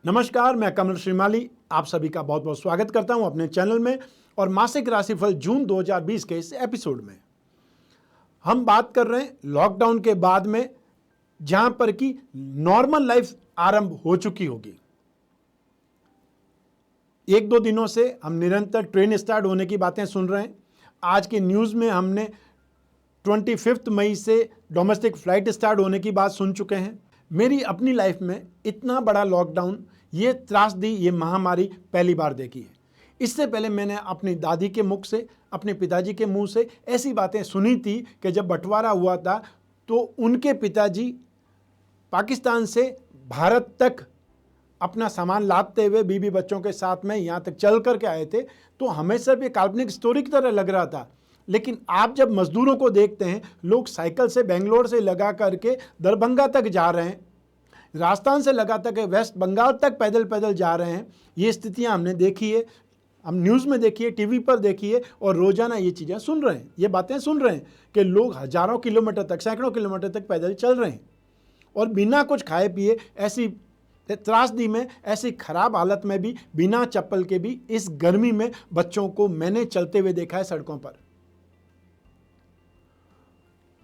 नमस्कार, मैं कमल श्रीमाली आप सभी का बहुत बहुत स्वागत करता हूं अपने चैनल में। और मासिक राशिफल जून 2020 के इस एपिसोड में हम बात कर रहे हैं लॉकडाउन के बाद में, जहां पर कि नॉर्मल लाइफ आरंभ हो चुकी होगी। एक दो दिनों से हम निरंतर ट्रेन स्टार्ट होने की बातें सुन रहे हैं। आज की न्यूज़ में हमने 25 मई से डोमेस्टिक फ्लाइट स्टार्ट होने की बात सुन चुके हैं। मेरी अपनी लाइफ में इतना बड़ा लॉकडाउन, ये त्रासदी, ये महामारी पहली बार देखी है। इससे पहले मैंने अपनी दादी के मुख से, अपने पिताजी के मुंह से ऐसी बातें सुनी थी कि जब बंटवारा हुआ था तो उनके पिताजी पाकिस्तान से भारत तक अपना सामान लादते हुए बीवी बच्चों के साथ में यहाँ तक चल करके आए थे। तो हमें सिर्फ ये काल्पनिक स्टोरी की तरह लग रहा था, लेकिन आप जब मजदूरों को देखते हैं, लोग साइकिल से बेंगलोर से लगा करके दरभंगा तक जा रहे हैं, राजस्थान से लगा तक वेस्ट बंगाल तक पैदल पैदल जा रहे हैं। ये स्थितियां हमने देखी है, हम न्यूज़ में देखी है, टीवी पर देखी है और रोज़ाना ये चीज़ें सुन रहे हैं, ये बातें सुन रहे हैं कि लोग हज़ारों किलोमीटर तक, सैकड़ों किलोमीटर तक पैदल चल रहे हैं और बिना कुछ खाए पिए, ऐसी त्रासदी में, ऐसी खराब हालत में भी, बिना चप्पल के भी, इस गर्मी में बच्चों को मैंने चलते हुए देखा है सड़कों पर।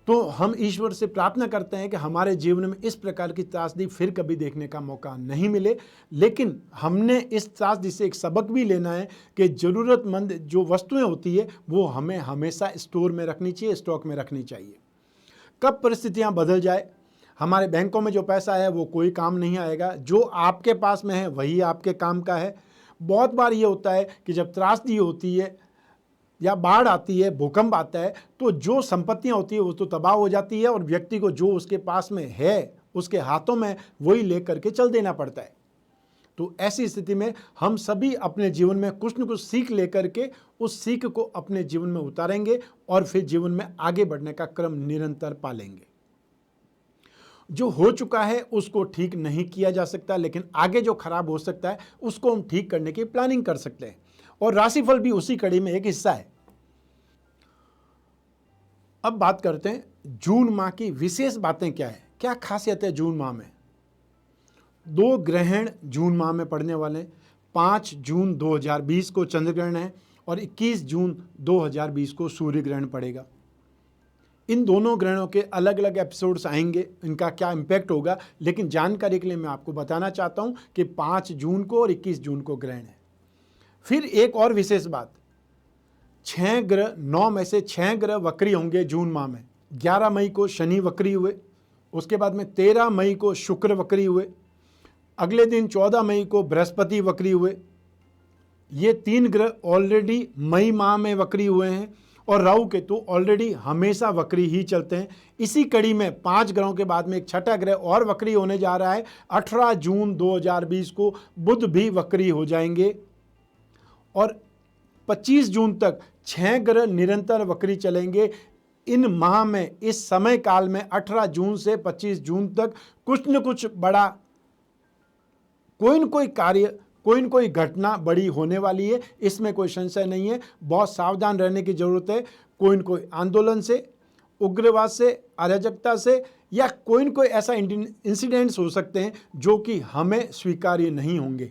तो हम ईश्वर से प्रार्थना करते हैं कि हमारे जीवन में इस प्रकार की त्रासदी फिर कभी देखने का मौका नहीं मिले। लेकिन हमने इस त्रासदी से एक सबक भी लेना है कि ज़रूरतमंद जो वस्तुएं होती है वो हमें हमेशा स्टोर में रखनी चाहिए, स्टॉक में रखनी चाहिए। कब परिस्थितियां बदल जाए, हमारे बैंकों में जो पैसा है वो कोई काम नहीं आएगा, जो आपके पास में है वही आपके काम का है। बहुत बार ये होता है कि जब त्रासदी होती है या बाढ़ आती है, भूकंप आता है, तो जो संपत्तियां होती है वो तो तबाह हो जाती है और व्यक्ति को जो उसके पास में है, उसके हाथों में, वही ले करके चल देना पड़ता है। तो ऐसी स्थिति में हम सभी अपने जीवन में कुछ न कुछ सीख लेकर के उस सीख को अपने जीवन में उतारेंगे और फिर जीवन में आगे बढ़ने का क्रम निरंतर पालेंगे। जो हो चुका है उसको ठीक नहीं किया जा सकता, लेकिन आगे जो खराब हो सकता है उसको हम ठीक करने की प्लानिंग कर सकते हैं और राशिफल भी उसी कड़ी में एक हिस्सा है। अब बात करते हैं जून माह की विशेष बातें क्या है, क्या खासियत है जून माह में। 2 ग्रहण जून माह में पड़ने वाले। 5 जून 2020 को चंद्र ग्रहण है और 21 जून 2020 को सूर्य ग्रहण पड़ेगा। इन दोनों ग्रहणों के अलग अलग एपिसोड्स आएंगे, इनका क्या इम्पैक्ट होगा, लेकिन जानकारी के लिए मैं आपको बताना चाहता हूं कि 5 जून को और 21 जून को ग्रहण है। फिर एक और विशेष बात, 6 ग्रह, 9 में से 6 ग्रह वक्री होंगे जून माह में। 11 मई को शनि वक्री हुए, उसके बाद में 13 मई को शुक्र वक्री हुए, अगले दिन 14 मई को बृहस्पति वक्री हुए। ये 3 ग्रह ऑलरेडी मई माह में वक्री हुए हैं और राहु केतु ऑलरेडी हमेशा वक्री ही चलते हैं। इसी कड़ी में 5 ग्रहों के बाद में एक छठा ग्रह और वक्री होने जा रहा है। 18 जून 2020 को बुध भी वक्री हो जाएंगे और 25 जून तक 6 ग्रह निरंतर वक्री चलेंगे। इन माह में, इस समय काल में 18 जून से 25 जून तक कुछ न कुछ बड़ा, कोई न कोई कार्य, कोई न कोई घटना बड़ी होने वाली है, इसमें कोई संशय नहीं है। बहुत सावधान रहने की जरूरत है। कोई न कोई आंदोलन से, उग्रवाद से, अराजकता से, या कोई न कोई ऐसा इंसिडेंट्स हो सकते हैं जो कि हमें स्वीकार्य नहीं होंगे,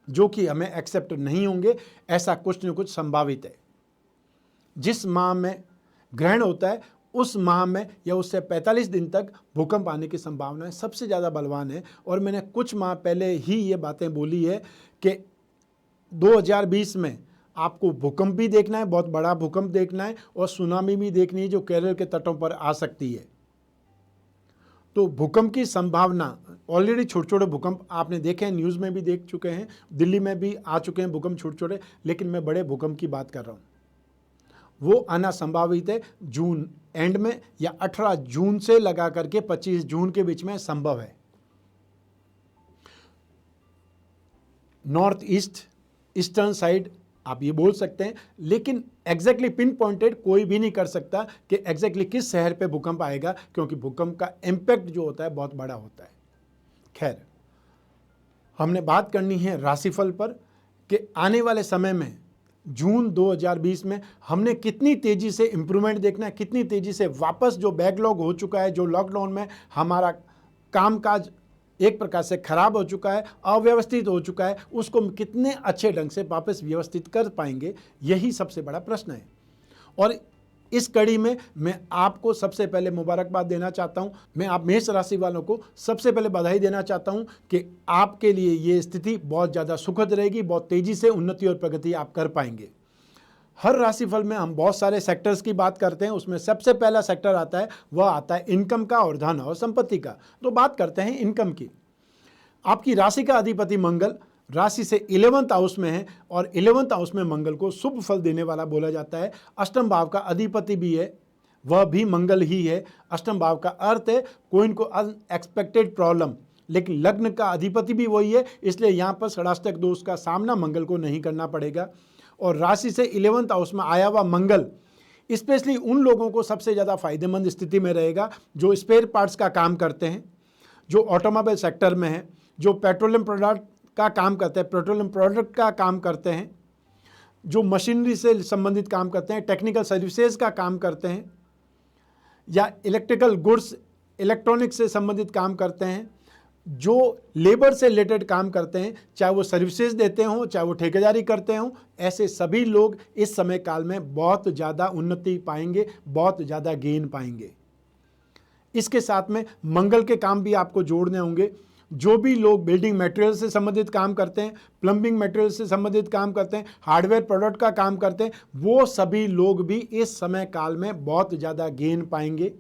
जो कि हमें एक्सेप्ट नहीं होंगे। ऐसा कुछ न कुछ संभावित है। जिस माह में ग्रहण होता है उस माह में या उससे 45 दिन तक भूकंप आने की संभावना सबसे ज़्यादा बलवान है। और मैंने कुछ माह पहले ही ये बातें बोली है कि 2020 में आपको भूकंप भी देखना है, बहुत बड़ा भूकंप देखना है, और सुनामी भी देखनी है जो केरल के तटों पर आ सकती है। तो भूकंप की संभावना, ऑलरेडी छोटे छोटे भूकंप आपने देखे हैं, न्यूज़ में भी देख चुके हैं, दिल्ली में भी आ चुके हैं भूकंप छोटे छोटे, लेकिन मैं बड़े भूकंप की बात कर रहा हूँ। वो आना संभावित है जून एंड में या 18 जून से लगा करके 25 जून के बीच में संभव है। नॉर्थ ईस्ट, ईस्टर्न साइड आप ये बोल सकते हैं, लेकिन एग्जैक्टली पिन पॉइंटेड कोई भी नहीं कर सकता कि एग्जैक्टली किस शहर पे भूकंप आएगा, क्योंकि भूकंप का इम्पैक्ट जो होता है बहुत बड़ा होता है। खैर, हमने बात करनी है राशिफल पर कि आने वाले समय में जून 2020 में हमने कितनी तेज़ी से इम्प्रूवमेंट देखना है, कितनी तेज़ी से वापस जो बैकलॉग हो चुका है, जो लॉकडाउन में हमारा कामकाज एक प्रकार से खराब हो चुका है, अव्यवस्थित हो चुका है, उसको हम कितने अच्छे ढंग से वापस व्यवस्थित कर पाएंगे, यही सबसे बड़ा प्रश्न है। और इस कड़ी में मैं आपको सबसे पहले मुबारकबाद देना चाहता हूं। मैं आप मेष राशि वालों को सबसे पहले बधाई देना चाहता हूं कि आपके लिए ये स्थिति बहुत ज़्यादा सुखद रहेगी, बहुत तेज़ी से उन्नति और प्रगति आप कर पाएंगे। हर राशिफल में हम बहुत सारे सेक्टर्स की बात करते हैं, उसमें सबसे पहला सेक्टर आता है, वह आता है इनकम का और धन और संपत्ति का। तो बात करते हैं इनकम की। आपकी राशि का अधिपति मंगल राशि से 11th हाउस में है और 11th हाउस में मंगल को शुभ फल देने वाला बोला जाता है। अष्टम भाव का अधिपति भी है, वह भी मंगल ही है। अष्टम भाव का अर्थ है कोई इनको अनएक्सपेक्टेड प्रॉब्लम, लेकिन लग्न का अधिपति भी वही है, इसलिए यहाँ पर षडाष्टक दोष का सामना मंगल को नहीं करना पड़ेगा। और राशि से 11th हाउस में आया हुआ मंगल स्पेशली उन लोगों को सबसे ज़्यादा फायदेमंद स्थिति में रहेगा जो स्पेयर पार्ट्स का काम करते हैं, जो ऑटोमोबाइल सेक्टर में है, जो पेट्रोलियम प्रोडक्ट का काम करते हैं, पेट्रोलियम प्रोडक्ट का काम करते हैं, जो मशीनरी से संबंधित काम करते हैं, टेक्निकल सर्विसेज का काम करते हैं, या इलेक्ट्रिकल गुड्स इलेक्ट्रॉनिक्स से संबंधित काम करते हैं, जो लेबर से रिलेटेड काम करते हैं, चाहे वो सर्विसेज देते हों, चाहे वो ठेकेदारी करते हों, ऐसे सभी लोग इस समय काल में बहुत ज़्यादा उन्नति पाएंगे, बहुत ज़्यादा गेन पाएंगे। इसके साथ में मंगल के काम भी आपको जोड़ने होंगे। जो भी लोग बिल्डिंग मटेरियल से संबंधित काम करते हैं, प्लम्बिंग मटेरियल से संबंधित काम करते हैं, हार्डवेयर प्रोडक्ट का काम करते हैं, वो सभी लोग भी इस समय काल में बहुत ज़्यादा गेन पाएंगे।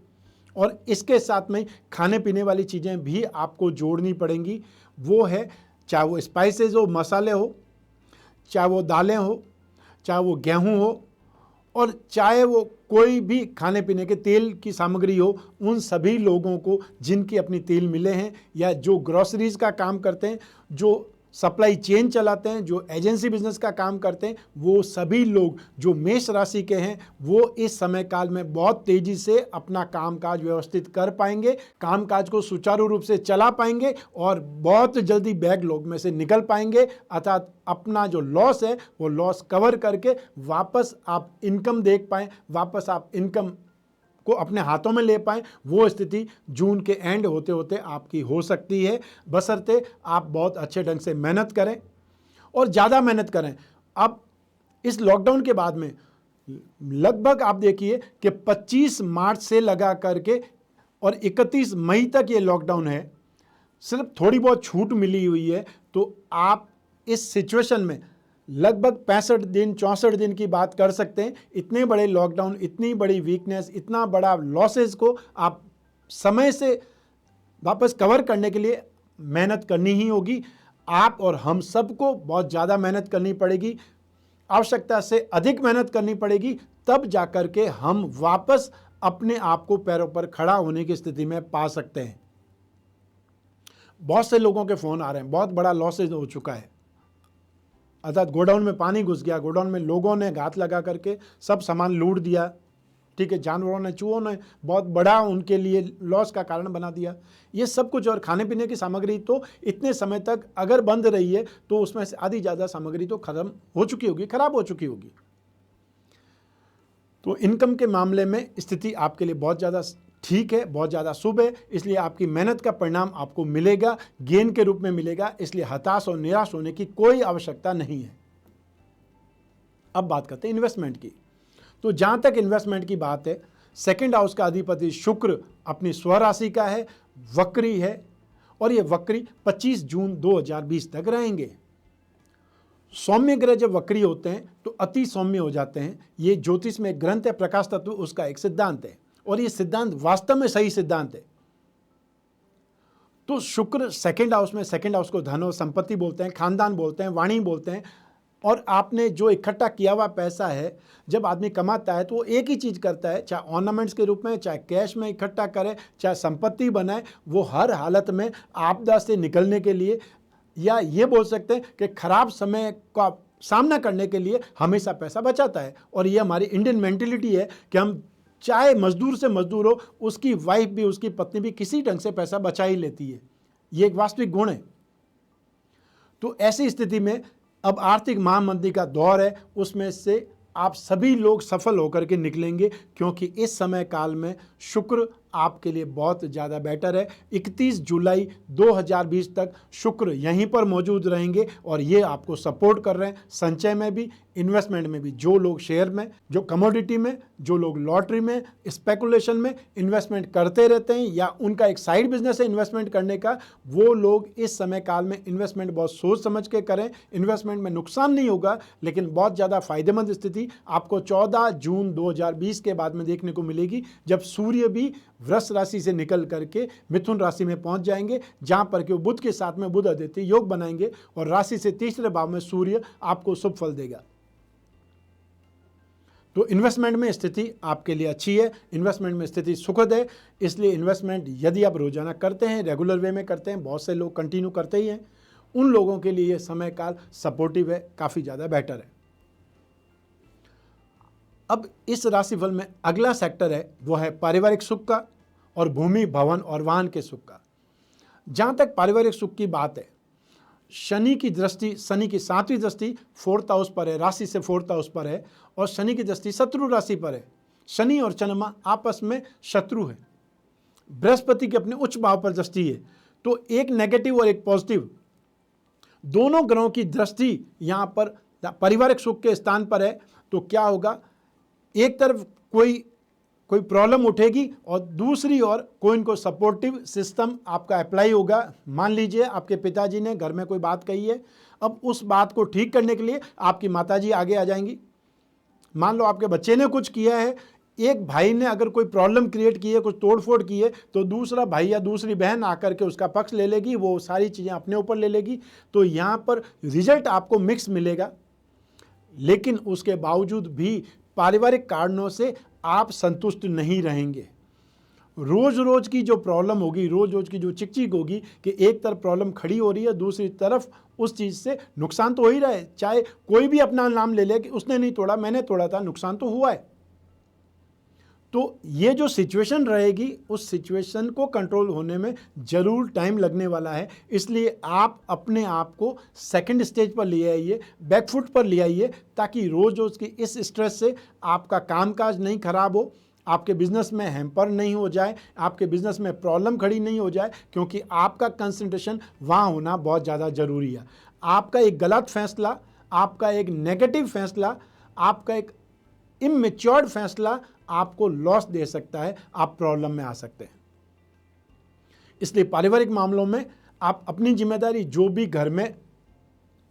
और इसके साथ में खाने पीने वाली चीज़ें भी आपको जोड़नी पड़ेंगी। वो है चाहे वो स्पाइसेस हो, मसाले हो, चाहे वो दालें हो, चाहे वो गेहूँ हो, और चाहे वो कोई भी खाने पीने के तेल की सामग्री हो, उन सभी लोगों को जिनकी अपनी तेल मिले हैं या जो ग्रोसरीज का काम करते हैं, जो सप्लाई चेन चलाते हैं, जो एजेंसी बिजनेस का काम करते हैं, वो सभी लोग जो मेष राशि के हैं वो इस समय काल में बहुत तेज़ी से अपना कामकाज व्यवस्थित कर पाएंगे, कामकाज को सुचारू रूप से चला पाएंगे और बहुत जल्दी बैकलॉग में से निकल पाएंगे। अर्थात अपना जो लॉस है वो लॉस कवर करके वापस आप इनकम देख पाएँ, वापस आप इनकम को अपने हाथों में ले पाएँ। वो स्थिति जून के एंड होते होते आपकी हो सकती है, बशर्ते आप बहुत अच्छे ढंग से मेहनत करें और ज़्यादा मेहनत करें। अब इस लॉकडाउन के बाद में लगभग आप देखिए कि 25 मार्च से लगा करके और 31 मई तक ये लॉकडाउन है, सिर्फ थोड़ी बहुत छूट मिली हुई है। तो आप इस सिचुएशन में लगभग 65 दिन 64 दिन की बात कर सकते हैं। इतने बड़े लॉकडाउन, इतनी बड़ी वीकनेस, इतना बड़ा लॉसेस को आप समय से वापस कवर करने के लिए मेहनत करनी ही होगी। आप और हम सबको बहुत ज़्यादा मेहनत करनी पड़ेगी, आवश्यकता से अधिक मेहनत करनी पड़ेगी, तब जाकर के हम वापस अपने आप को पैरों पर खड़ा होने की स्थिति में पा सकते हैं। बहुत से लोगों के फ़ोन आ रहे हैं, बहुत बड़ा लॉसेज हो चुका है, अर्थात गोडाउन में पानी घुस गया, गोडाउन में लोगों ने घात लगा करके सब सामान लूट दिया, ठीक है, जानवरों ने, चूहों ने बहुत बड़ा उनके लिए लॉस का कारण बना दिया। ये सब कुछ और खाने पीने की सामग्री तो इतने समय तक अगर बंद रही है तो उसमें से आधी ज़्यादा सामग्री तो खत्म हो चुकी होगी, खराब हो चुकी होगी। तो इनकम के मामले में स्थिति आपके लिए बहुत ज़्यादा ठीक है, बहुत ज़्यादा शुभ है, इसलिए आपकी मेहनत का परिणाम आपको मिलेगा, गेन के रूप में मिलेगा, इसलिए हताश और निराश होने की कोई आवश्यकता नहीं है। अब बात करते हैं इन्वेस्टमेंट की। तो जहाँ तक इन्वेस्टमेंट की बात है, सेकंड हाउस का अधिपति शुक्र अपनी स्वराशि का है, वक्री है, और ये वक्री 25 जून 2020 तक रहेंगे। सौम्य ग्रह जब वक्री होते हैं तो अति सौम्य हो जाते हैं। ये ज्योतिष में ग्रंथ है, प्रकाश तत्व, उसका एक सिद्धांत है, और ये सिद्धांत वास्तव में सही सिद्धांत है। तो शुक्र सेकंड हाउस में, सेकंड हाउस को धन और संपत्ति बोलते हैं, खानदान बोलते हैं, वाणी बोलते हैं। और आपने जो इकट्ठा किया हुआ पैसा है, जब आदमी कमाता है तो वो एक ही चीज़ करता है, चाहे ऑर्नामेंट्स के रूप में, चाहे कैश में इकट्ठा करे, चाहे संपत्ति बनाए, वो हर हालत में आपदा से निकलने के लिए, या ये बोल सकते हैं कि खराब समय का सामना करने के लिए हमेशा पैसा बचाता है। और ये हमारी इंडियन मेंटेलिटी है कि हम चाहे मजदूर से मजदूर हो, उसकी वाइफ भी, उसकी पत्नी भी किसी ढंग से पैसा बचा ही लेती है। ये एक वास्तविक गुण है। तो ऐसी स्थिति में अब आर्थिक महामंदी का दौर है, उसमें से आप सभी लोग सफल होकर के निकलेंगे, क्योंकि इस समय काल में शुक्र आपके लिए बहुत ज़्यादा बेटर है। 31 जुलाई 2020 तक शुक्र यहीं पर मौजूद रहेंगे और ये आपको सपोर्ट कर रहे हैं संचय में भी, इन्वेस्टमेंट में भी। जो लोग शेयर में, जो कमोडिटी में, जो लोग लॉटरी में, स्पेकुलेशन में इन्वेस्टमेंट करते रहते हैं या उनका एक साइड बिजनेस है इन्वेस्टमेंट करने का, वो लोग इस समय काल में इन्वेस्टमेंट बहुत सोच समझ के करें। इन्वेस्टमेंट में नुकसान नहीं होगा, लेकिन बहुत ज़्यादा फायदेमंद स्थिति आपको 14 जून 2020 के बाद में देखने को मिलेगी, जब सूर्य भी वृष राशि से निकल करके मिथुन राशि में पहुंच जाएंगे, जहां पर कि वो बुध के साथ में बुध आदित्य योग बनाएंगे और राशि से तीसरे भाव में सूर्य आपको शुभ फल देगा। तो इन्वेस्टमेंट में स्थिति आपके लिए अच्छी है, इन्वेस्टमेंट में स्थिति सुखद है। इसलिए इन्वेस्टमेंट यदि आप रोजाना करते हैं, रेगुलर वे में करते हैं, बहुत से लोग कंटिन्यू करते ही हैं, उन लोगों के लिए यह समय काल सपोर्टिव है, काफ़ी ज़्यादा बेटर है। अब इस राशिफल में अगला सेक्टर है वो है पारिवारिक सुख का और भूमि, भवन और वाहन के सुख का। जहाँ तक पारिवारिक सुख की बात है, शनि की दृष्टि, शनि की 7वीं दृष्टि 4th हाउस पर है, राशि से 4th हाउस पर है और शनि की दृष्टि शत्रु राशि पर है। शनि और चंद्रमा आपस में शत्रु है। बृहस्पति के अपने उच्च भाव पर दृष्टि है, तो एक नेगेटिव और एक पॉजिटिव दोनों ग्रहों की दृष्टि यहाँ पर पारिवारिक सुख के स्थान पर है। तो क्या होगा, एक तरफ कोई प्रॉब्लम उठेगी और दूसरी ओर कोई इनको सपोर्टिव सिस्टम आपका अप्लाई होगा। मान लीजिए आपके पिताजी ने घर में कोई बात कही है, अब उस बात को ठीक करने के लिए आपकी माताजी आगे आ जाएंगी। मान लो आपके बच्चे ने कुछ किया है, एक भाई ने अगर कोई प्रॉब्लम क्रिएट की है, कुछ तोड़फोड़ की है, तो दूसरा भाई या दूसरी बहन आकर के उसका पक्ष ले लेगी, वो सारी चीज़ें अपने ऊपर ले लेगी। तो यहाँ पर रिजल्ट आपको मिक्स मिलेगा, लेकिन उसके बावजूद भी पारिवारिक कारणों से आप संतुष्ट नहीं रहेंगे। रोज रोज की जो प्रॉब्लम होगी, रोज रोज की जो चिकचिक होगी कि एक तरफ प्रॉब्लम खड़ी हो रही है, दूसरी तरफ उस चीज़ से नुकसान तो हो ही रहा है। चाहे कोई भी अपना नाम ले ले कि उसने नहीं तोड़ा, मैंने तोड़ा था, नुकसान तो हुआ है। तो ये जो सिचुएशन रहेगी, उस सिचुएशन को कंट्रोल होने में ज़रूर टाइम लगने वाला है। इसलिए आप अपने आप को सेकंड स्टेज पर ले आइए, बैकफुट पर ले आइए, ताकि रोज़ रोज़ की इस स्ट्रेस से आपका कामकाज नहीं खराब हो, आपके बिजनेस में हैम्पर नहीं हो जाए, आपके बिजनेस में प्रॉब्लम खड़ी नहीं हो जाए, क्योंकि आपका कंसंट्रेशन वहाँ होना बहुत ज़्यादा ज़रूरी है। आपका एक गलत फैसला, आपका एक नेगेटिव फैसला, आपका एक इमेच्योर्ड फैसला आपको लॉस दे सकता है, आप प्रॉब्लम में आ सकते हैं। इसलिए पारिवारिक मामलों में आप अपनी जिम्मेदारी, जो भी घर में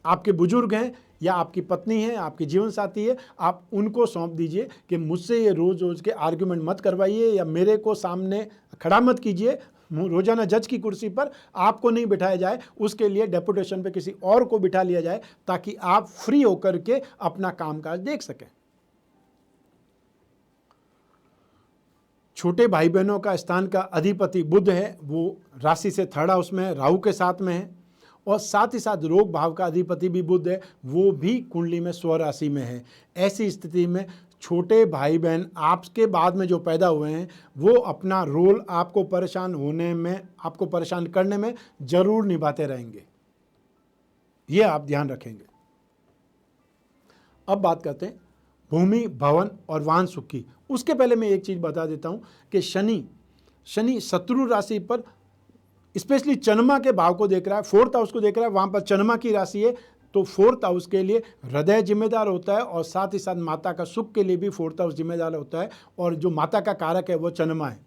आपके बुजुर्ग हैं या आपकी पत्नी है, आपकी जीवन साथी है, आप उनको सौंप दीजिए कि मुझसे ये रोज़ रोज़ के आर्ग्यूमेंट मत करवाइए या मेरे को सामने खड़ा मत कीजिए। रोजाना जज की कुर्सी पर आपको नहीं बिठाया जाए, उसके लिए डेपुटेशन पे किसी और को बिठा लिया जाए, ताकि आप फ्री होकर के अपना कामकाज देख सकें। छोटे भाई बहनों का स्थान का अधिपति बुध है, वो राशि से 3rd हाउस में राहु के साथ में है, और साथ ही साथ रोग भाव का अधिपति भी बुध है, वो भी कुंडली में स्वराशि में है। ऐसी स्थिति में छोटे भाई बहन आपके बाद में जो पैदा हुए हैं, वो अपना रोल आपको परेशान होने में, आपको परेशान करने में जरूर निभाते रहेंगे, ये आप ध्यान रखेंगे। अब बात करते हैं भूमि, भवन और वाहन सुख की। उसके पहले मैं एक चीज़ बता देता हूं कि शनि शत्रु राशि पर स्पेशली चंद्रमा के भाव को देख रहा है, 4th हाउस को देख रहा है, वहाँ पर चंद्रमा की राशि है। तो 4th हाउस के लिए हृदय जिम्मेदार होता है और साथ ही साथ माता का सुख के लिए भी 4th हाउस जिम्मेदार होता है, और जो माता का कारक है वो चंद्रमा है।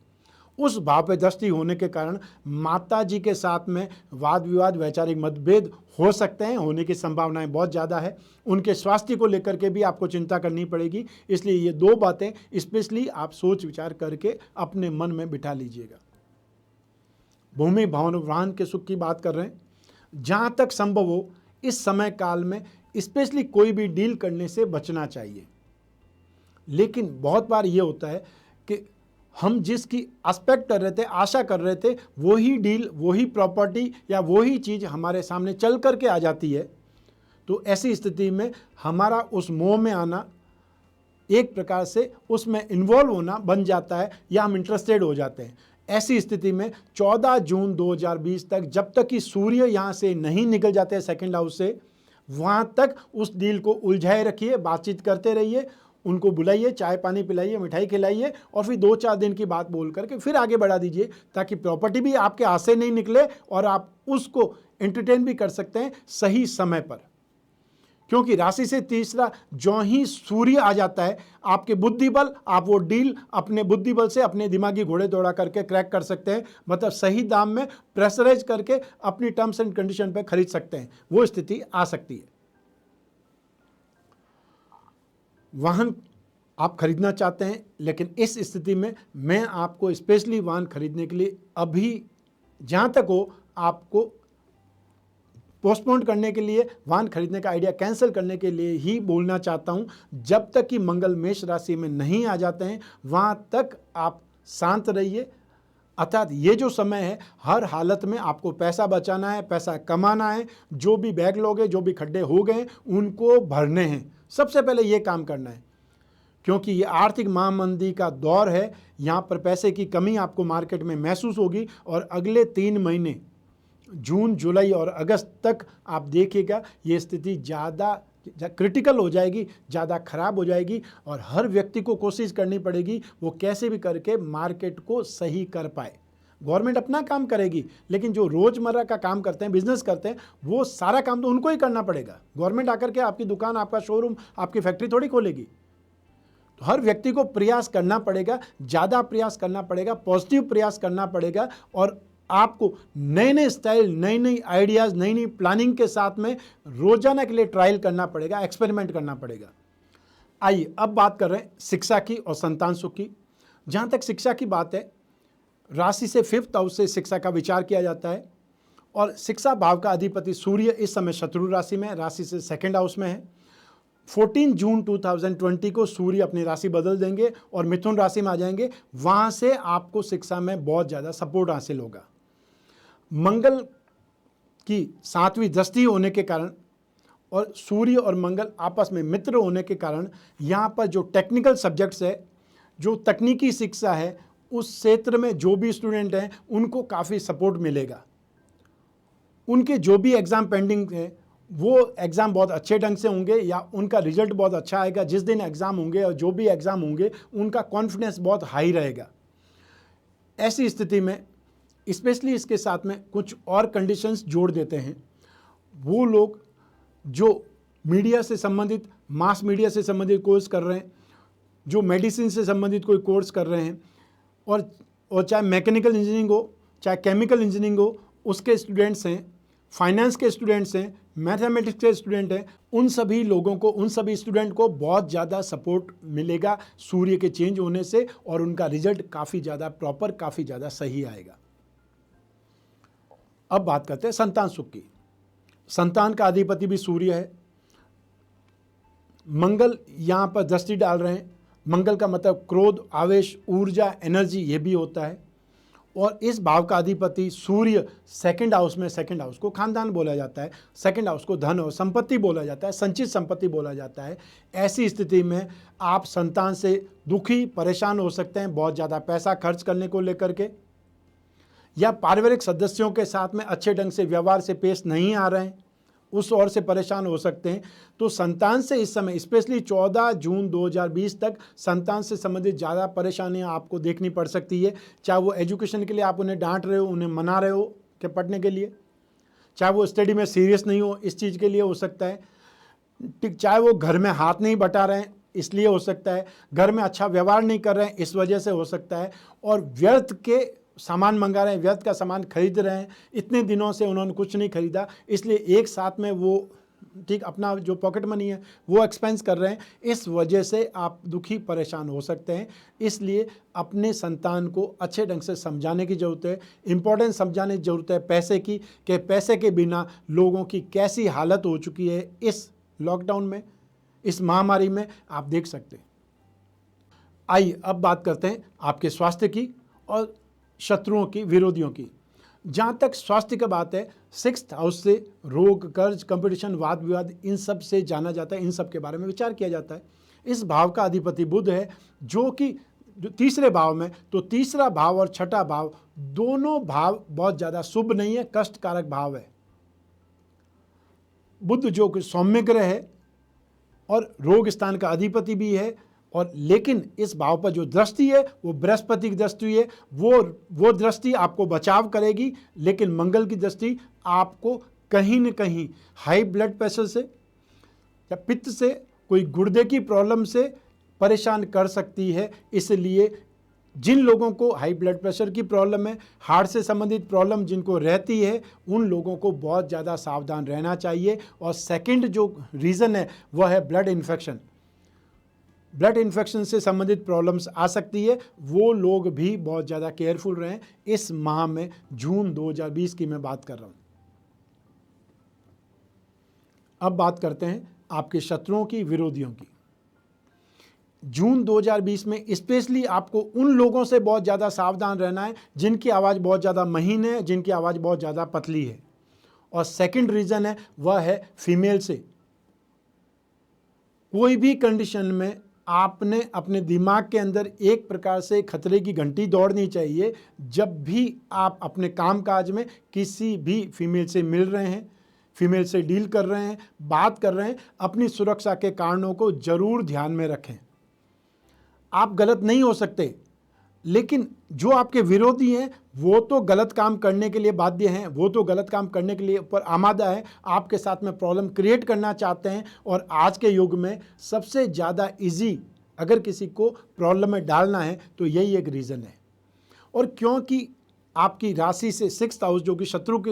उस भाव पे दृष्टि होने के कारण माता जी के साथ में वाद विवाद, वैचारिक मतभेद हो सकते हैं, होने की संभावनाएं बहुत ज़्यादा है। उनके स्वास्थ्य को लेकर के भी आपको चिंता करनी पड़ेगी। इसलिए ये 2 बातें स्पेशली आप सोच विचार करके अपने मन में बिठा लीजिएगा। भूमि, भवन, वाहन के सुख की बात कर रहे हैं। जहाँ तक संभव हो इस समय काल में स्पेशली कोई भी डील करने से बचना चाहिए। लेकिन बहुत बार ये होता है कि हम जिसकी एक्सपेक्ट कर रहे थे, आशा कर रहे थे, वही डील, वही प्रॉपर्टी या वही चीज़ हमारे सामने चल करके आ जाती है। तो ऐसी स्थिति में हमारा उस मोह में आना, एक प्रकार से उसमें इन्वॉल्व होना बन जाता है, या हम इंटरेस्टेड हो जाते हैं। ऐसी स्थिति में 14 जून 2020 तक, जब तक कि सूर्य यहाँ से नहीं निकल जाते 2nd हाउस से, वहाँ तक उस डील को उलझाए रखिए, बातचीत करते रहिए। उनको बुलाइए, चाय पानी पिलाइए, मिठाई खिलाइए और फिर 2-4 दिन की बात बोल करके फिर आगे बढ़ा दीजिए, ताकि प्रॉपर्टी भी आपके हाथ से नहीं निकले और आप उसको एंटरटेन भी कर सकते हैं सही समय पर। क्योंकि राशि से तीसरा जो ही सूर्य आ जाता है, आपके बुद्धि बल, आप वो डील अपने बुद्धि बल से अपने दिमागी घोड़े दौड़ा करके क्रैक कर सकते हैं, मतलब सही दाम में प्रेशराइज करके अपनी टर्म्स एंड कंडीशन पे खरीद सकते हैं। वो स्थिति आ सकती है। वाहन आप खरीदना चाहते हैं, लेकिन इस स्थिति में मैं आपको स्पेशली वाहन खरीदने के लिए अभी जहाँ तक हो आपको पोस्टपोन करने के लिए, वाहन खरीदने का आइडिया कैंसिल करने के लिए ही बोलना चाहता हूँ। जब तक कि मंगल मेष राशि में नहीं आ जाते हैं वहाँ तक आप शांत रहिए। अर्थात ये जो समय है, हर हालत में आपको पैसा बचाना है, पैसा कमाना है, जो भी बैकलॉग है, जो भी खड्डे हो गए उनको भरने हैं। सबसे पहले ये काम करना है, क्योंकि ये आर्थिक महामंदी का दौर है। यहाँ पर पैसे की कमी आपको मार्केट में महसूस होगी और अगले 3 महीने जून, जुलाई और अगस्त तक आप देखिएगा ये स्थिति ज़्यादा क्रिटिकल हो जाएगी, ज़्यादा खराब हो जाएगी और हर व्यक्ति को कोशिश करनी पड़ेगी वो कैसे भी करके मार्केट को सही कर पाए। गवर्नमेंट अपना काम करेगी, लेकिन जो रोज़मर्रा का काम करते हैं, बिजनेस करते हैं, वो सारा काम तो उनको ही करना पड़ेगा। गवर्नमेंट आकर के आपकी दुकान, आपका शोरूम, आपकी फैक्ट्री थोड़ी खोलेगी। तो हर व्यक्ति को प्रयास करना पड़ेगा, ज़्यादा प्रयास करना पड़ेगा, पॉजिटिव प्रयास करना पड़ेगा और आपको नए नए स्टाइल, नई नई आइडियाज़, नई नई प्लानिंग के साथ में रोजाना के लिए ट्रायल करना पड़ेगा, एक्सपेरिमेंट करना पड़ेगा। आइए अब बात कर रहे हैं शिक्षा की और संतान सुख की। जहाँ तक शिक्षा की बात है, राशि से 5th हाउस से शिक्षा का विचार किया जाता है और शिक्षा भाव का अधिपति सूर्य इस समय शत्रु राशि में, राशि से 2nd हाउस में है। 14 जून 2020 को सूर्य अपनी राशि बदल देंगे और मिथुन राशि में आ जाएंगे। वहाँ से आपको शिक्षा में बहुत ज़्यादा सपोर्ट हासिल होगा। मंगल की 7वीं दृष्टि होने के कारण और सूर्य और मंगल आपस में मित्र होने के कारण यहाँ पर जो टेक्निकल सब्जेक्ट्स है, जो तकनीकी शिक्षा है, उस क्षेत्र में जो भी स्टूडेंट हैं उनको काफ़ी सपोर्ट मिलेगा। उनके जो भी एग्ज़ाम पेंडिंग हैं वो एग्ज़ाम बहुत अच्छे ढंग से होंगे या उनका रिजल्ट बहुत अच्छा आएगा। जिस दिन एग्ज़ाम होंगे और जो भी एग्ज़ाम होंगे उनका कॉन्फिडेंस बहुत हाई रहेगा। ऐसी स्थिति में स्पेशली इसके साथ में कुछ और कंडीशंस जोड़ देते हैं। वो लोग जो मीडिया से संबंधित, मास मीडिया से संबंधित कोर्स कर रहे हैं, जो मेडिसिन से संबंधित कोई कोर्स कर रहे हैं और चाहे मैकेनिकल इंजीनियरिंग हो, चाहे केमिकल इंजीनियरिंग हो, उसके स्टूडेंट्स हैं, फाइनेंस के स्टूडेंट्स हैं, मैथमेटिक्स के स्टूडेंट हैं, उन सभी लोगों को, उन सभी स्टूडेंट को बहुत ज़्यादा सपोर्ट मिलेगा सूर्य के चेंज होने से और उनका रिजल्ट काफ़ी ज़्यादा प्रॉपर, काफ़ी ज़्यादा सही आएगा। अब बात करते हैं संतान सुख की। संतान का अधिपति भी सूर्य है। मंगल यहाँ पर दृष्टि डाल रहे हैं। मंगल का मतलब क्रोध, आवेश, ऊर्जा, एनर्जी ये भी होता है और इस भाव का अधिपति सूर्य 2nd हाउस में, 2nd हाउस को खानदान बोला जाता है, 2nd हाउस को धन और संपत्ति बोला जाता है, संचित संपत्ति बोला जाता है। ऐसी स्थिति में आप संतान से दुखी, परेशान हो सकते हैं, बहुत ज़्यादा पैसा खर्च करने को लेकर के, या पारिवारिक सदस्यों के साथ में अच्छे ढंग से व्यवहार से पेश नहीं आ रहे हैं, उस ओर से परेशान हो सकते हैं। तो संतान से इस समय स्पेशली 14 जून 2020 तक संतान से संबंधित ज़्यादा परेशानियां आपको देखनी पड़ सकती है। चाहे वो एजुकेशन के लिए आप उन्हें डांट रहे हो, उन्हें मना रहे हो कि पढ़ने के लिए, चाहे वो स्टडी में सीरियस नहीं हो, इस चीज़ के लिए हो सकता है। ठीक, चाहे वो घर में हाथ नहीं बटा रहे हैं इसलिए हो सकता है, घर में अच्छा व्यवहार नहीं कर रहे हैं इस वजह से हो सकता है, और व्यर्थ के सामान मंगा रहे हैं, व्यर्थ का सामान खरीद रहे हैं। इतने दिनों से उन्होंने कुछ नहीं खरीदा, इसलिए एक साथ में वो ठीक अपना जो पॉकेट मनी है वो एक्सपेंस कर रहे हैं। इस वजह से आप दुखी, परेशान हो सकते हैं। इसलिए अपने संतान को अच्छे ढंग से समझाने की ज़रूरत है, इम्पोर्टेंस समझाने की ज़रूरत है पैसे की, कि पैसे के बिना लोगों की कैसी हालत हो चुकी है इस लॉकडाउन में, इस महामारी में, आप देख सकते हैं। आइए अब बात करते हैं आपके स्वास्थ्य की और शत्रुओं की, विरोधियों की। जहाँ तक स्वास्थ्य की बात है, 6th हाउस से रोग, कर्ज, कंपटीशन, वाद विवाद, इन सब से जाना जाता है, इन सब के बारे में विचार किया जाता है। इस भाव का अधिपति बुध है, जो कि 3रे भाव में, तो 3रा भाव और 6ठा भाव दोनों भाव बहुत ज़्यादा शुभ नहीं है, कष्टकारक भाव है। बुध जो कि सौम्य ग्रह है और रोग स्थान का अधिपति भी है, और लेकिन इस भाव पर जो दृष्टि है वो बृहस्पति की दृष्टि है, वो दृष्टि आपको बचाव करेगी, लेकिन मंगल की दृष्टि आपको कहीं न कहीं हाई ब्लड प्रेशर से या पित्त से, कोई गुर्दे की प्रॉब्लम से परेशान कर सकती है। इसलिए जिन लोगों को हाई ब्लड प्रेशर की प्रॉब्लम है, हार्ट से संबंधित प्रॉब्लम जिनको रहती है, उन लोगों को बहुत ज़्यादा सावधान रहना चाहिए। और सेकंड जो रीज़न है वह है ब्लड इन्फेक्शन। ब्लड इन्फेक्शन से संबंधित प्रॉब्लम्स आ सकती है, वो लोग भी बहुत ज़्यादा केयरफुल रहें। इस माह में जून 2020 की मैं बात कर रहा हूँ। अब बात करते हैं आपके शत्रुओं की, विरोधियों की। जून 2020 में स्पेशली आपको उन लोगों से बहुत ज़्यादा सावधान रहना है जिनकी आवाज़ बहुत ज़्यादा महीन है, जिनकी आवाज़ बहुत ज़्यादा पतली है। और सेकंड रीज़न है वह है फीमेल से। कोई भी कंडीशन में आपने अपने दिमाग के अंदर एक प्रकार से खतरे की घंटी दौड़नी चाहिए जब भी आप अपने कामकाज में किसी भी फीमेल से मिल रहे हैं, फीमेल से डील कर रहे हैं, बात कर रहे हैं। अपनी सुरक्षा के कारणों को जरूर ध्यान में रखें। आप गलत नहीं हो सकते, लेकिन जो आपके विरोधी हैं वो तो गलत काम करने के लिए बाध्य हैं, वो तो गलत काम करने के लिए ऊपर आमादा है, आपके साथ में प्रॉब्लम क्रिएट करना चाहते हैं। और आज के युग में सबसे ज़्यादा इजी अगर किसी को प्रॉब्लम में डालना है तो यही एक रीज़न है। और क्योंकि आपकी राशि से 6th हाउस जो कि शत्रु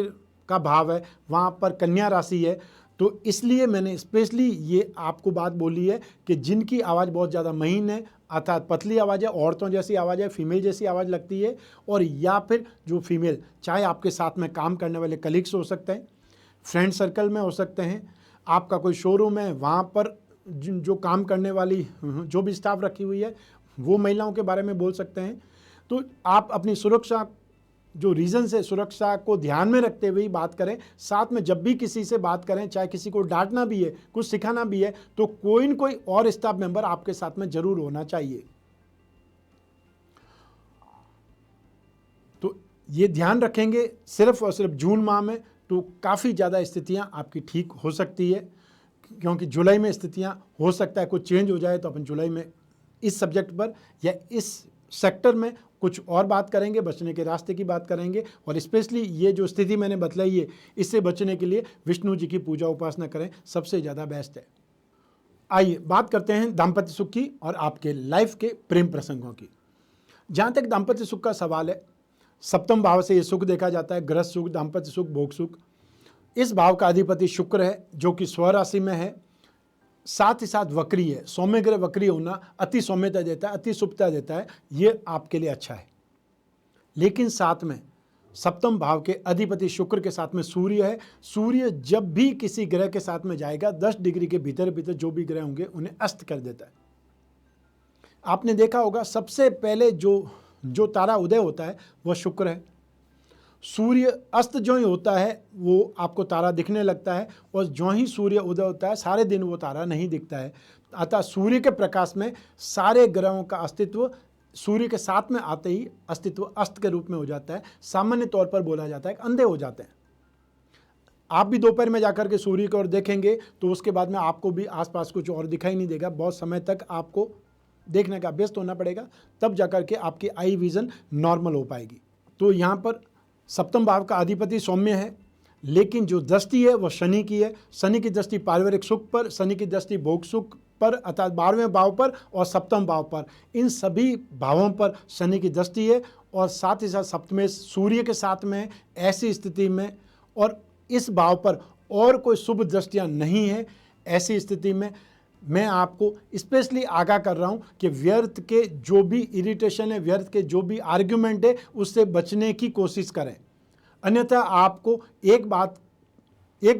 का भाव है, वहाँ पर कन्या राशि है, तो इसलिए मैंने स्पेशली ये आपको बात बोली है कि जिनकी आवाज़ बहुत ज़्यादा महीन है, अर्थात पतली आवाज़ है, औरतों जैसी आवाज़ है, फीमेल जैसी आवाज़ लगती है, और या फिर जो फीमेल, चाहे आपके साथ में काम करने वाले कलीग्स हो सकते हैं, फ्रेंड सर्कल में हो सकते हैं, आपका कोई शोरूम है वहाँ पर जो काम करने वाली जो भी स्टाफ रखी हुई है वो महिलाओं के बारे में बोल सकते हैं। तो आप अपनी सुरक्षा जो रीज़न से सुरक्षा को ध्यान में रखते हुए ही बात करें। साथ में जब भी किसी से बात करें, चाहे किसी को डांटना भी है, कुछ सिखाना भी है, तो कोई न कोई और स्टाफ मेंबर आपके साथ में जरूर होना चाहिए। तो ये ध्यान रखेंगे सिर्फ और सिर्फ जून माह में, तो काफ़ी ज़्यादा स्थितियां आपकी ठीक हो सकती है। क्योंकि जुलाई में स्थितियां हो सकता है कुछ चेंज हो जाए, तो अपन जुलाई में इस सब्जेक्ट पर या इस सेक्टर में कुछ और बात करेंगे, बचने के रास्ते की बात करेंगे। और स्पेशली ये जो स्थिति मैंने बतलाई है, इससे बचने के लिए विष्णु जी की पूजा उपासना करें, सबसे ज़्यादा बेस्ट है। आइए बात करते हैं दाम्पत्य सुख की और आपके लाइफ के प्रेम प्रसंगों की। जहाँ तक दाम्पत्य सुख का सवाल है, 7वें भाव से ये सुख देखा जाता है, गृहस्थ सुख, दाम्पत्य सुख, भोग सुख। इस भाव का अधिपति शुक्र है जो कि स्वराशि में है, साथ ही साथ वक्री है। सौम्य ग्रह वक्री होना अति सौम्यता देता है, अति शुभता देता है, ये आपके लिए अच्छा है। लेकिन साथ में 7वें भाव के अधिपति शुक्र के साथ में सूर्य है। सूर्य जब भी किसी ग्रह के साथ में जाएगा 10 डिग्री के भीतर भीतर जो भी ग्रह होंगे उन्हें अस्त कर देता है। आपने देखा होगा सबसे पहले जो तारा उदय होता है वह शुक्र है। सूर्य अस्त जो ही होता है वो आपको तारा दिखने लगता है, और जो ही सूर्य उदय होता है सारे दिन वो तारा नहीं दिखता है। अतः सूर्य के प्रकाश में सारे ग्रहों का अस्तित्व सूर्य के साथ में आते ही अस्तित्व अस्त के रूप में हो जाता है। सामान्य तौर पर बोला जाता है कि अंधे हो जाते हैं। आप भी दोपहर में जाकर के सूर्य की ओर देखेंगे तो उसके बाद में आपको भी आसपास कुछ और दिखाई नहीं देगा। बहुत समय तक आपको देखने का अभ्यस्त होना पड़ेगा, तब जाकर के आपकी आई विजन नॉर्मल हो पाएगी। तो यहाँ पर 7वें भाव का अधिपति सौम्य है, लेकिन जो दृष्टि है वह शनि की है। शनि की दृष्टि पारिवारिक सुख पर, शनि की दृष्टि भोग सुख पर अर्थात 12वें भाव पर और 7वें भाव पर, इन सभी भावों पर शनि की दृष्टि है। और साथ ही साथ सप्तमें सूर्य के साथ में ऐसी स्थिति में, और इस भाव पर और कोई शुभ दृष्टियाँ नहीं है, ऐसी स्थिति में मैं आपको स्पेशली आगाह कर रहा हूँ कि व्यर्थ के जो भी इरिटेशन है, व्यर्थ के जो भी आर्ग्यूमेंट है, उससे बचने की कोशिश करें। अन्यथा आपको एक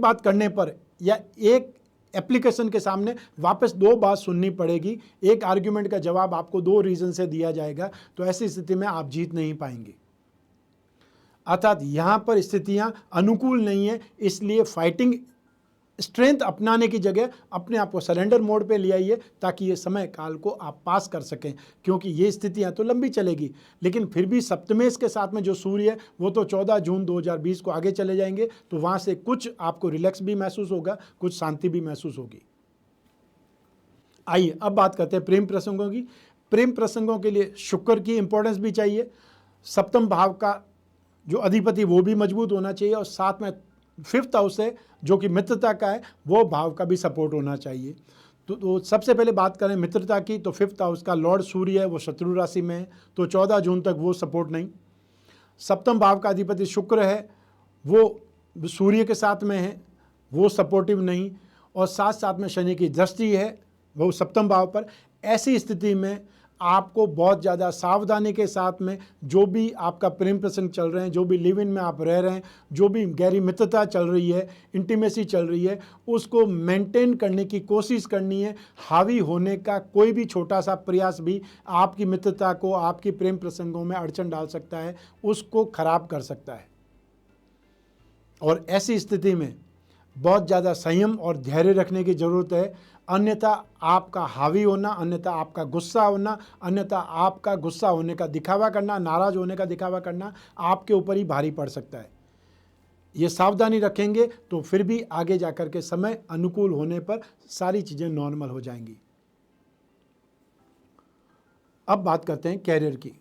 बात करने पर या एक एप्लीकेशन के सामने वापस 2 बात सुननी पड़ेगी। एक आर्ग्यूमेंट का जवाब आपको 2 रीज़न से दिया जाएगा, तो ऐसी स्थिति में आप जीत नहीं पाएंगे। अर्थात यहाँ पर स्थितियाँ अनुकूल नहीं है, इसलिए फाइटिंग स्ट्रेंथ अपनाने की जगह अपने आप को सरेंडर मोड पे ले आइए, ताकि ये समय काल को आप पास कर सकें। क्योंकि ये स्थितियां तो लंबी चलेगी, लेकिन फिर भी सप्तमेश के साथ में जो सूर्य है वो तो 14 जून 2020 को आगे चले जाएंगे, तो वहाँ से कुछ आपको रिलैक्स भी महसूस होगा, कुछ शांति भी महसूस होगी। आइए अब बात करते हैं प्रेम प्रसंगों की। प्रेम प्रसंगों के लिए शुक्र की इंपॉर्टेंस भी चाहिए। सप्तम भाव का जो अधिपति वो भी मजबूत होना चाहिए, और साथ में 5th हाउस है जो कि मित्रता का है, वो भाव का भी सपोर्ट होना चाहिए। तो सबसे पहले बात करें मित्रता की, तो 5th हाउस का लॉर्ड सूर्य है, वो शत्रु राशि में है, तो 14 जून तक वो सपोर्ट नहीं। सप्तम भाव का अधिपति शुक्र है, वो सूर्य के साथ में है, वो सपोर्टिव नहीं, और साथ साथ में शनि की दृष्टि है वो सप्तम भाव पर। ऐसी स्थिति में आपको बहुत ज़्यादा सावधानी के साथ में जो भी आपका प्रेम प्रसंग चल रहे हैं, जो भी लिव इन में आप रह रहे हैं, जो भी गहरी मित्रता चल रही है, इंटीमेसी चल रही है, उसको मेंटेन करने की कोशिश करनी है। हावी होने का कोई भी छोटा सा प्रयास भी आपकी मित्रता को, आपकी प्रेम प्रसंगों में अड़चन डाल सकता है, उसको खराब कर सकता है। और ऐसी स्थिति में बहुत ज़्यादा संयम और धैर्य रखने की ज़रूरत है, अन्यथा आपका हावी होना, अन्यथा आपका गुस्सा होना, अन्यथा आपका गुस्सा होने का दिखावा करना, नाराज़ होने का दिखावा करना आपके ऊपर ही भारी पड़ सकता है। ये सावधानी रखेंगे तो फिर भी आगे जाकर के समय अनुकूल होने पर सारी चीज़ें नॉर्मल हो जाएंगी। अब बात करते हैं कैरियर की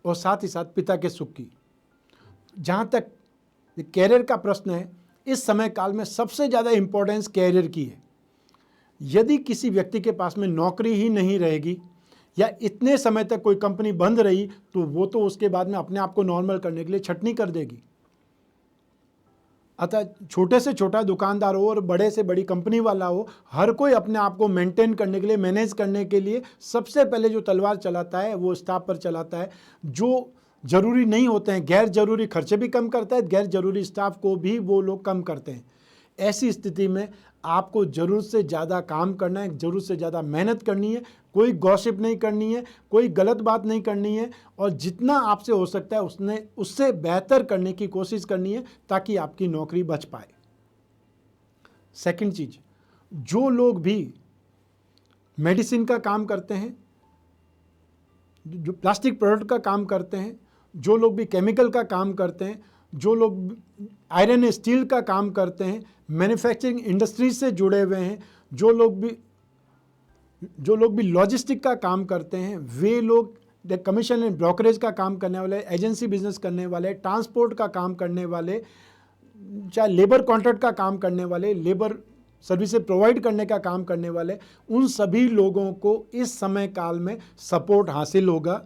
और साथ ही साथ पिता के सुख की। जहाँ तक कैरियर का प्रश्न है, इस समय काल में सबसे ज़्यादा इम्पोर्टेंस कैरियर की है। यदि किसी व्यक्ति के पास में नौकरी ही नहीं रहेगी या इतने समय तक कोई कंपनी बंद रही, तो वो तो उसके बाद में अपने आप को नॉर्मल करने के लिए छटनी कर देगी। अतः छोटे से छोटा दुकानदार हो और बड़े से बड़ी कंपनी वाला हो, हर कोई अपने आप को मेंटेन करने के लिए, मैनेज करने के लिए सबसे पहले जो तलवार चलाता है वो स्टाफ पर चलाता है। जो जरूरी नहीं होते हैं, गैर जरूरी खर्चे भी कम करता है, गैर जरूरी स्टाफ को भी वो लोग कम करते हैं। ऐसी स्थिति में आपको ज़रूरत से ज़्यादा काम करना है, ज़रूरत से ज़्यादा मेहनत करनी है, कोई गॉसिप नहीं करनी है, कोई गलत बात नहीं करनी है, और जितना आपसे हो सकता है उससे बेहतर करने की कोशिश करनी है ताकि आपकी नौकरी बच पाए। सेकंड चीज़, जो लोग भी मेडिसिन का काम करते हैं, जो प्लास्टिक प्रोडक्ट का काम करते हैं, जो लोग भी केमिकल का काम करते हैं, जो लोग आयरन स्टील का काम करते हैं, मैन्युफैक्चरिंग इंडस्ट्रीज से जुड़े हुए हैं, जो लोग भी लॉजिस्टिक का काम करते हैं, वे लोग कमीशन एंड ब्रोकरेज का काम करने वाले, एजेंसी बिजनेस करने वाले, ट्रांसपोर्ट का काम करने वाले, चाहे लेबर कॉन्ट्रैक्ट का काम करने वाले, लेबर सर्विसेज प्रोवाइड करने का काम करने वाले, उन सभी लोगों को इस समय काल में सपोर्ट हासिल होगा।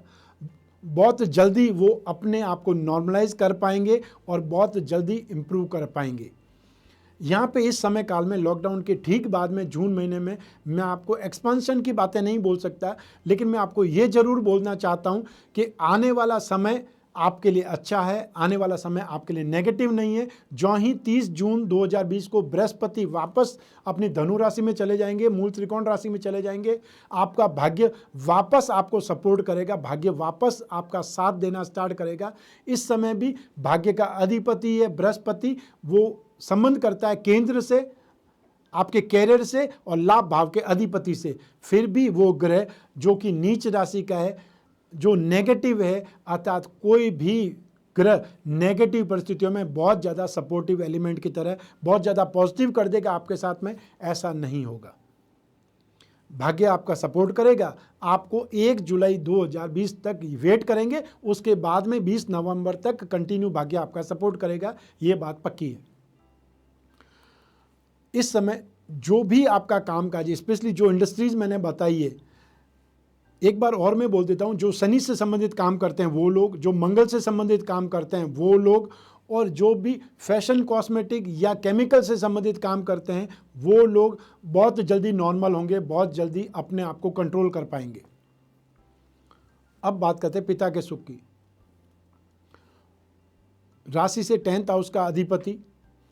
बहुत जल्दी वो अपने आप को नॉर्मलाइज कर पाएंगे और बहुत जल्दी इम्प्रूव कर पाएंगे। यहाँ पे इस समय काल में लॉकडाउन के ठीक बाद में जून महीने में मैं आपको एक्सपेंशन की बातें नहीं बोल सकता, लेकिन मैं आपको ये ज़रूर बोलना चाहता हूँ कि आने वाला समय आपके लिए अच्छा है, आने वाला समय आपके लिए नेगेटिव नहीं है। जो ही 30 जून 2020 को बृहस्पति वापस अपनी धनु राशि में चले जाएंगे, मूल त्रिकोण राशि में चले जाएंगे, आपका भाग्य वापस आपको सपोर्ट करेगा, भाग्य वापस आपका साथ देना स्टार्ट करेगा। इस समय भी भाग्य का अधिपति है बृहस्पति, वो संबंध करता है केंद्र से, आपके कैरियर से और लाभ भाव के अधिपति से। फिर भी वो ग्रह जो कि नीच राशि का है, जो नेगेटिव है, अर्थात कोई भी ग्रह नेगेटिव परिस्थितियों में बहुत ज़्यादा सपोर्टिव एलिमेंट की तरह बहुत ज़्यादा पॉजिटिव कर देगा आपके साथ में, ऐसा नहीं होगा। भाग्य आपका सपोर्ट करेगा। आपको 1 जुलाई 2020 तक वेट करेंगे, उसके बाद में 20 नवंबर तक कंटिन्यू भाग्य आपका सपोर्ट करेगा, ये बात पक्की है। इस समय जो भी आपका कामकाज, स्पेशली जो इंडस्ट्रीज मैंने बताई है, एक बार और मैं बोल देता हूं, जो शनि से संबंधित काम करते हैं वो लोग, जो मंगल से संबंधित काम करते हैं वो लोग, और जो भी फैशन, कॉस्मेटिक या केमिकल से संबंधित काम करते हैं वो लोग बहुत जल्दी नॉर्मल होंगे, बहुत जल्दी अपने आप को कंट्रोल कर पाएंगे। अब बात करते हैं पिता के सुख की। राशि से 10th हाउस का अधिपति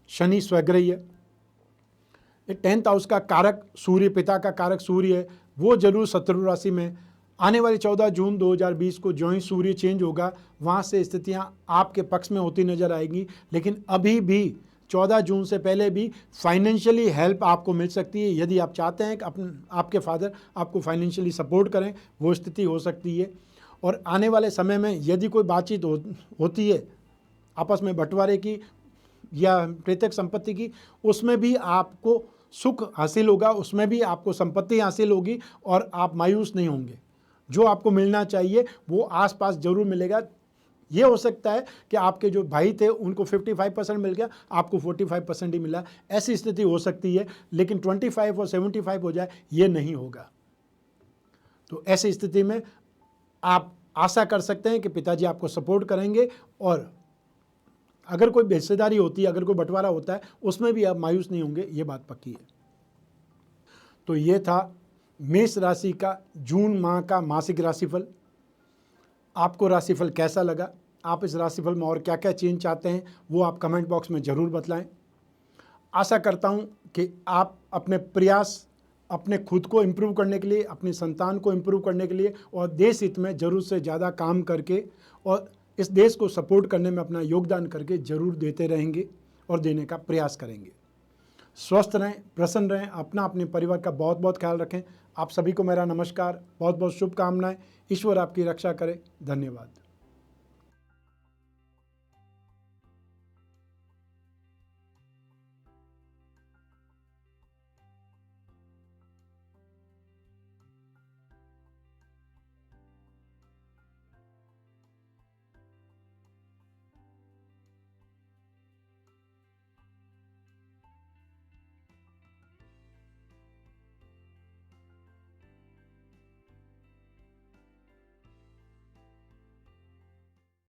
शनि स्वग्रही है। 10th हाउस का कारक सूर्य, पिता का कारक सूर्य है, वो जरूर शत्रु राशि में। आने वाली 14 जून 2020 को जो ही सूर्य चेंज होगा, वहाँ से स्थितियाँ आपके पक्ष में होती नजर आएंगी। लेकिन अभी भी 14 जून से पहले भी फाइनेंशियली हेल्प आपको मिल सकती है। यदि आप चाहते हैं कि आपके फादर आपको फाइनेंशियली सपोर्ट करें, वो स्थिति हो सकती है। और आने वाले समय में यदि कोई बातचीत होती है आपस में बंटवारे की या प्रत्यक्ष संपत्ति की, उसमें भी आपको सुख हासिल होगा, उसमें भी आपको संपत्ति हासिल होगी और आप मायूस नहीं होंगे। जो आपको मिलना चाहिए वो आसपास जरूर मिलेगा। ये हो सकता है कि आपके जो भाई थे उनको 55% मिल गया, आपको 45% ही मिला, ऐसी स्थिति हो सकती है, लेकिन 25 और 75 हो जाए ये नहीं होगा। तो ऐसी स्थिति में आप आशा कर सकते हैं कि पिताजी आपको सपोर्ट करेंगे, और अगर कोई हिस्सेदारी होती है, अगर कोई बंटवारा होता है, उसमें भी आप मायूस नहीं होंगे, ये बात पक्की है। तो ये था मेष राशि का जून माह का मासिक राशिफल। आपको राशिफल कैसा लगा? आप इस राशिफल में और क्या क्या चेंज चाहते हैं वो आप कमेंट बॉक्स में ज़रूर बतलाएं। आशा करता हूं कि आप अपने प्रयास अपने खुद को इम्प्रूव करने के लिए, अपनी संतान को इम्प्रूव करने के लिए और देश हित में ज़रूर से ज़्यादा काम करके और इस देश को सपोर्ट करने में अपना योगदान करके ज़रूर देते रहेंगे और देने का प्रयास करेंगे। स्वस्थ रहें, प्रसन्न रहें, अपना अपने परिवार का बहुत बहुत ख्याल रखें। आप सभी को मेरा नमस्कार, बहुत बहुत शुभकामनाएं। ईश्वर आपकी रक्षा करे। धन्यवाद।